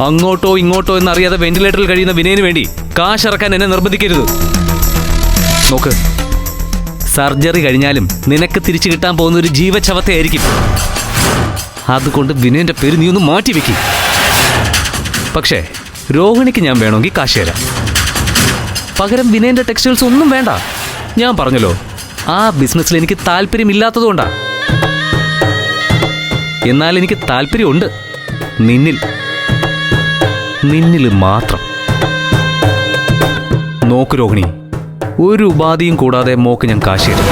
അങ്ങോട്ടോ ഇങ്ങോട്ടോ എന്നറിയാതെ വെന്റിലേറ്ററിൽ കഴിയുന്ന വിനയന് വേണ്ടി കാശിറക്കാൻ എന്നെ നിർബന്ധിക്കരുത്. നോക്ക്, സർജറി കഴിഞ്ഞാലും നിനക്ക് തിരിച്ചു കിട്ടാൻ പോകുന്ന ഒരു ജീവച്ഛവത്തെയായിരിക്കും. അതുകൊണ്ട് വിനയന്റെ പേര് നീ ഒന്ന് മാറ്റി വെക്കും. പക്ഷേ രോഹിണിക്ക് ഞാൻ വേണമെങ്കിൽ കാശ് തരാം. പകരം വിനയന്റെ ടെക്സ്റ്റൈൽസ് ഒന്നും വേണ്ട. ഞാൻ പറഞ്ഞല്ലോ, ആ ബിസിനസ്സിൽ എനിക്ക് താല്പര്യമില്ലാത്തതുകൊണ്ടാ. എന്നാൽ എനിക്ക് താല്പര്യമുണ്ട് നിന്നിൽ മാത്രം. നോക്ക് രോഹിണി, ഒരു ഉപാധിയും കൂടാതെ മോക്ക് ഞാൻ കാശ് തരും.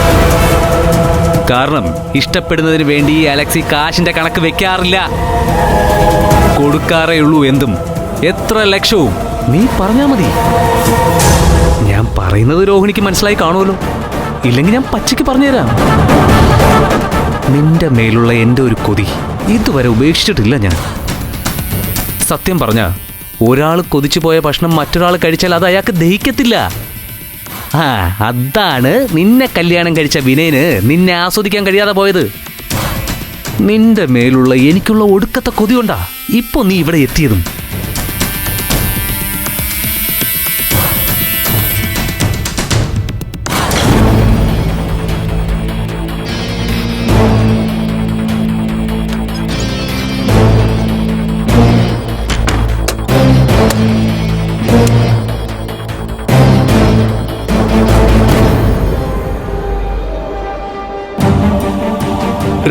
കാരണം ഇഷ്ടപ്പെടുന്നതിന് വേണ്ടി അലക്സി കാശിന്റെ കണക്ക് വെക്കാറില്ല. കൊടുക്കാറേ ഉള്ളൂ. എന്തും എത്ര ലക്ഷവും നീ പറഞ്ഞാ മതി. ഞാൻ പറയുന്നത് രോഹിണിക്ക് മനസ്സിലായി കാണുമല്ലോ. ഇല്ലെങ്കിൽ ഞാൻ പച്ചയ്ക്ക് പറഞ്ഞുതരാം. നിന്റെ മേലുള്ള എൻ്റെ ഒരു കൊതി ഇതുവരെ ഉപേക്ഷിച്ചിട്ടില്ല ഞാൻ. സത്യം പറഞ്ഞ, ഒരാൾ കൊതിച്ചു പോയ ഭക്ഷണം മറ്റൊരാൾ കഴിച്ചാൽ അത് അയാൾക്ക് ദഹിക്കത്തില്ല. അതാണ് നിന്നെ കല്യാണം കഴിച്ച വിനയന് നിന്നെ ആസ്വദിക്കാൻ കഴിയാതെ പോയത്. നിന്റെ മേലുള്ള എനിക്കുള്ള ഒടുക്കത്തെ കൊതി കൊണ്ടാ ഇപ്പൊ നീ ഇവിടെ എത്തിയതും.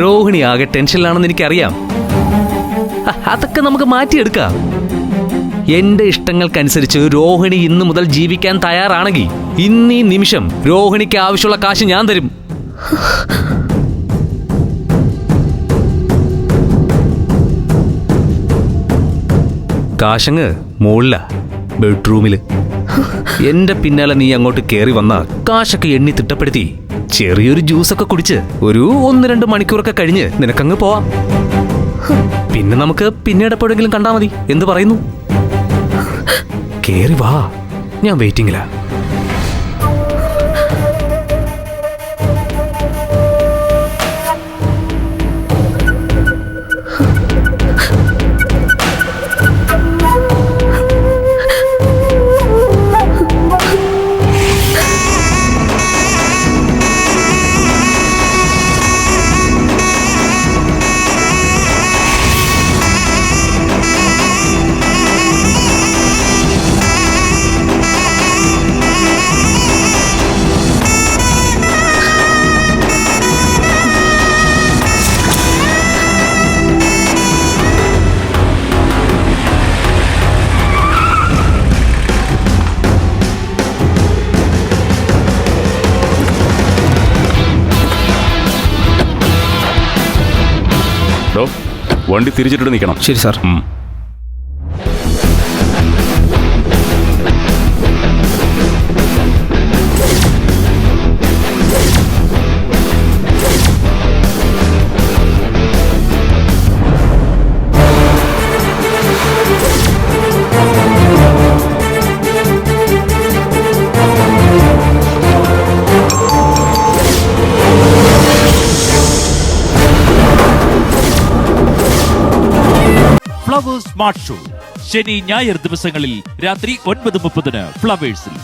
രോഹിണി ആകെ ടെൻഷനിലാണെന്ന് എനിക്കറിയാം. അതൊക്കെ നമുക്ക് മാറ്റിയെടുക്കാം. എന്റെ ഇഷ്ടങ്ങൾക്കനുസരിച്ച് രോഹിണി ഇന്നു മുതൽ ജീവിക്കാൻ തയ്യാറാണെങ്കിൽ ഇന്നീ നിമിഷം രോഹിണിക്ക് ആവശ്യമുള്ള കാശ് ഞാൻ തരും. കാശങ്ങ് മുകളില ബെഡ്റൂമില്. എന്റെ പിന്നാലെ നീ അങ്ങോട്ട് കയറി വന്ന കാശൊക്കെ എണ്ണി തിട്ടപ്പെടുത്തി ചെറിയൊരു ജ്യൂസൊക്കെ കുടിച്ച് ഒരു 1-2 മണിക്കൂറൊക്കെ കഴിഞ്ഞ് നിനക്കങ്ങ് പോവാം. പിന്നെ നമുക്ക് പിന്നീട് എപ്പോഴെങ്കിലും കണ്ടാൽ മതി. എന്ത് പറയുന്നു? കേറി വാ, ഞാൻ വെയിറ്റിംഗിലാ. വണ്ടി തിരിച്ചിട്ട് നിൽക്കണം. ശരി സാർ. ഫ്ലവേഴ്സ് സ്മാർട്ട് ഷോ ശനി ഞായർ ദിവസങ്ങളിൽ രാത്രി 9:30 ഫ്ലവേഴ്സിൽ.